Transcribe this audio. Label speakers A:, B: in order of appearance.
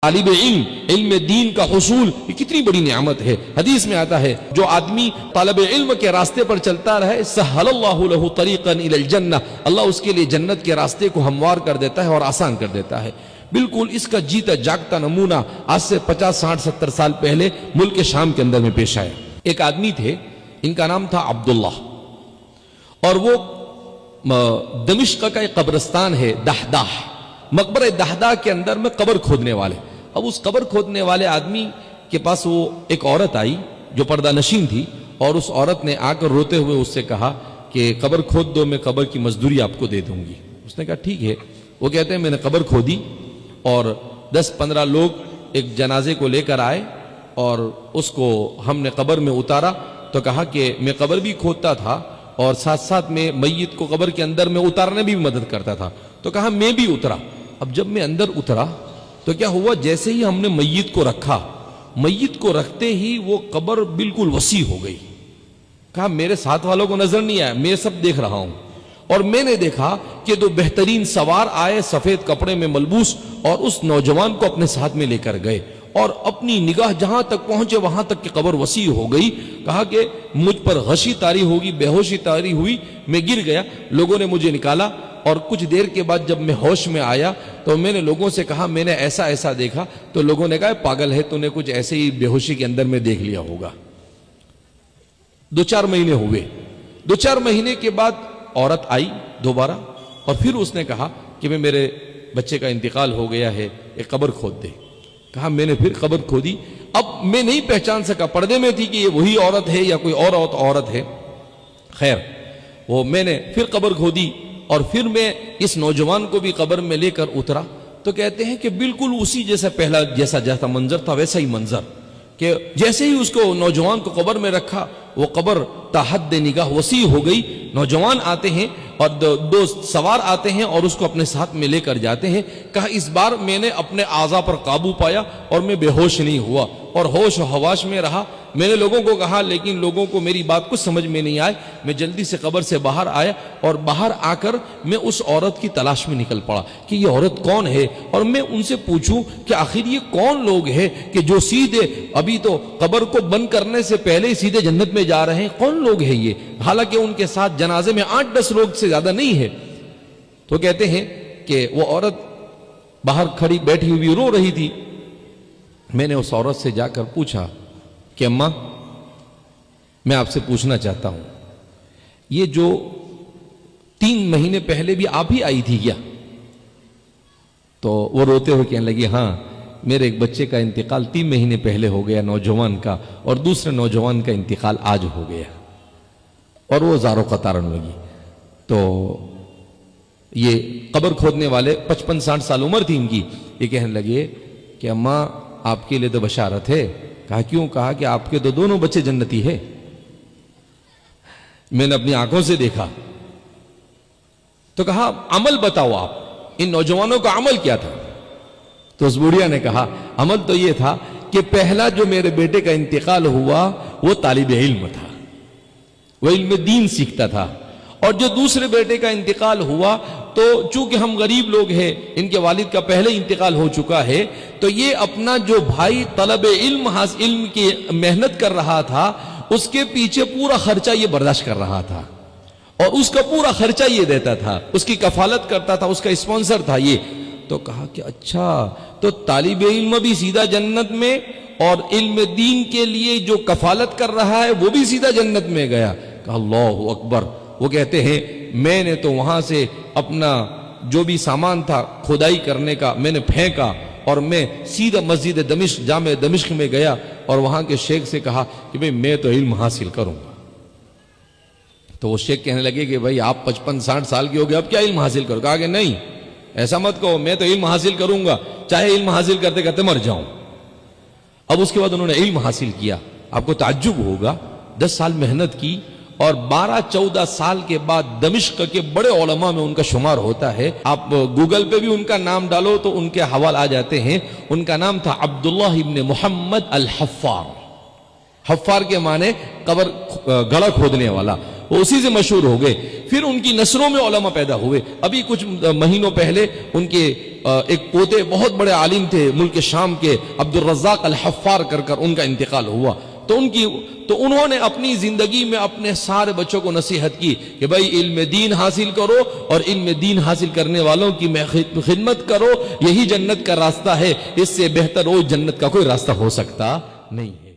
A: طالب علم علم دین کا حصول یہ کتنی بڑی نعمت ہے۔ حدیث میں آتا ہے جو آدمی طالب علم کے راستے پر چلتا رہے سہل اللہ لہ طریقا الی الجنہ، اللہ اس کے لیے جنت کے راستے کو ہموار کر دیتا ہے اور آسان کر دیتا ہے۔ بالکل اس کا جیتا جاگتا نمونہ آج سے 50 60 70 سال پہلے ملک شام کے اندر میں پیش آیا۔ ایک آدمی تھے، ان کا نام تھا عبداللہ، اور وہ دمشق کا ایک قبرستان ہے دہداہ، مقبرہ دہداہ کے اندر میں قبر کھودنے والے۔ اب اس قبر کھودنے والے آدمی کے پاس وہ ایک عورت آئی جو پردہ نشین تھی، اور اس عورت نے آ کر روتے ہوئے اس سے کہا کہ قبر کھود دو، میں قبر کی مزدوری آپ کو دے دوں گی۔ اس نے کہا ٹھیک ہے۔ وہ کہتے ہیں میں نے قبر کھودی اور 10-15 لوگ ایک جنازے کو لے کر آئے اور اس کو ہم نے قبر میں اتارا، تو کہا کہ میں قبر بھی کھودتا تھا اور ساتھ ساتھ میں میت کو قبر کے اندر میں اتارنے بھی مدد کرتا تھا۔ تو کہا میں بھی اترا۔ اب جب میں اندر اترا تو کیا ہوا، جیسے ہی ہم نے میت کو رکھا، میت کو رکھتے ہی وہ قبر بالکل وسیع ہو گئی۔ کہا میرے ساتھ والوں کو نظر نہیں آیا، میں سب دیکھ رہا ہوں، اور میں نے دیکھا کہ دو بہترین سوار آئے سفید کپڑے میں ملبوس اور اس نوجوان کو اپنے ساتھ میں لے کر گئے، اور اپنی نگاہ جہاں تک پہنچے وہاں تک کہ قبر وسیع ہو گئی۔ کہا کہ مجھ پر غشی طاری ہوگی، بے ہوشی طاری ہوئی، میں گر گیا، لوگوں نے مجھے نکالا، اور کچھ دیر کے بعد جب میں ہوش میں آیا تو میں نے لوگوں سے کہا میں نے ایسا ایسا دیکھا، تو لوگوں نے کہا پاگل ہے، تو نے کچھ ایسے ہی بے ہوشی کے اندر میں دیکھ لیا ہوگا۔ 2-4 مہینے ہوئے، 2-4 مہینے کے بعد عورت آئی دوبارہ، اور پھر اس نے کہا کہ میرے بچے کا انتقال ہو گیا ہے، ایک قبر کھود دے۔ کہا میں نے پھر قبر کھودی، اب میں نہیں پہچان سکا، پردے میں تھی کہ یہ وہی عورت ہے یا کوئی اور عورت ہے۔ خیر، وہ میں نے پھر قبر کھودی، اور پھر میں اس نوجوان کو بھی قبر میں لے کر اترا، تو کہتے ہیں کہ بالکل اسی جیسا پہلا جیسا منظر تھا ویسا ہی منظر، کہ جیسے ہی اس کو نوجوان کو قبر میں رکھا وہ قبر تا حد نگاہ وسیع ہو گئی۔ نوجوان آتے ہیں اور دو سوار آتے ہیں اور اس کو اپنے ساتھ میں لے کر جاتے ہیں۔ کہا اس بار میں نے اپنے اعضاء پر قابو پایا اور میں بے ہوش نہیں ہوا اور ہوش و حواس میں رہا۔ میں نے لوگوں کو کہا لیکن لوگوں کو میری بات کچھ سمجھ میں نہیں آئی۔ میں جلدی سے قبر سے باہر آیا اور باہر آ کر میں اس عورت کی تلاش میں نکل پڑا کہ یہ عورت کون ہے، اور میں ان سے پوچھوں کہ آخر یہ کون لوگ ہیں کہ جو سیدھے ابھی تو قبر کو بند کرنے سے پہلے ہی سیدھے جنت میں جا رہے ہیں، کون لوگ ہیں یہ؟ حالانکہ ان کے ساتھ جنازے میں 8-10 لوگ سے زیادہ نہیں ہے۔ تو کہتے ہیں کہ وہ عورت باہر کھڑی بیٹھی ہوئی رو رہی تھی۔ میں نے اس عورت سے جا کر پوچھا کہ اماں، میں آپ سے پوچھنا چاہتا ہوں، یہ جو 3 مہینے پہلے بھی آپ ہی آئی تھی کیا؟ تو وہ روتے ہوئے کہنے لگی ہاں، میرے ایک بچے کا انتقال 3 مہینے پہلے ہو گیا، نوجوان کا، اور دوسرے نوجوان کا انتقال آج ہو گیا۔ اور وہ زاروں قطار لگی۔ تو یہ قبر کھودنے والے 55-60 سال عمر تھی ان کی، یہ کہنے لگے کہ اماں آپ کے لیے تو بشارت ہے۔ کہا کیوں؟ کہا کہ آپ کے تو دونوں بچے جنتی ہے، میں نے اپنی آنکھوں سے دیکھا۔ تو کہا عمل بتاؤ آپ، ان نوجوانوں کا عمل کیا تھا؟ تو اس بوڑھیا نے کہا عمل تو یہ تھا کہ پہلا جو میرے بیٹے کا انتقال ہوا وہ طالب علم تھا، وہ علم دین سیکھتا تھا، اور جو دوسرے بیٹے کا انتقال ہوا تو چونکہ ہم غریب لوگ ہیں، ان کے والد کا پہلے انتقال ہو چکا ہے، تو یہ اپنا جو بھائی طلب علم کی محنت کر رہا تھا اس کے پیچھے پورا خرچہ یہ برداشت کر رہا تھا، اور اس کا پورا خرچہ یہ دیتا تھا، اس کی کفالت کرتا تھا، اس کا اسپانسر تھا یہ۔ تو کہا کہ اچھا، تو طالب علم بھی سیدھا جنت میں، اور علم دین کے لیے جو کفالت کر رہا ہے وہ بھی سیدھا جنت میں گیا۔ کہا اللہ اکبر۔ وہ کہتے ہیں میں نے تو وہاں سے اپنا جو بھی سامان تھا کھدائی کرنے کا میں نے پھینکا، اور میں سیدھا مسجد دمشق جامع دمشق میں گیا اور وہاں کے شیخ سے کہا کہ بھئی میں تو علم حاصل کروں گا۔ تو وہ شیخ کہنے لگے کہ بھئی آپ 55-60 سال کے ہو گئے، اب کیا علم حاصل کرو؟ کہا کہ نہیں، ایسا مت کہو، میں تو علم حاصل کروں گا چاہے علم حاصل کرتے کرتے مر جاؤں۔ اب اس کے بعد انہوں نے علم حاصل کیا۔ آپ کو تعجب ہوگا، 10 سال محنت کی، اور 12-14 سال کے بعد دمشق کے بڑے علماء میں ان کا شمار ہوتا ہے۔ آپ گوگل پہ بھی ان کا نام ڈالو تو ان کے حوالے آ جاتے ہیں۔ ان کا نام تھا عبداللہ ابن محمد الحفار۔ حفار کے معنی قبر گڑھا کھودنے والا۔ وہ اسی سے مشہور ہو گئے. پھر ان کی نسلوں میں علماء پیدا ہوئے. ابھی کچھ مہینوں پہلے ان کے ایک پوتے بہت بڑے عالم تھے ملک شام کے, عبد الرزاق الحفار کر ان کا انتقال ہوا. تو انہوں نے اپنی زندگی میں اپنے سارے بچوں کو نصیحت کی کہ بھائی علم دین حاصل کرو, اور علم دین حاصل کرنے والوں کی خدمت کرو, یہی جنت کا راستہ ہے, اس سے بہتر وہ جنت کا کوئی راستہ ہو سکتا نہیں ہے.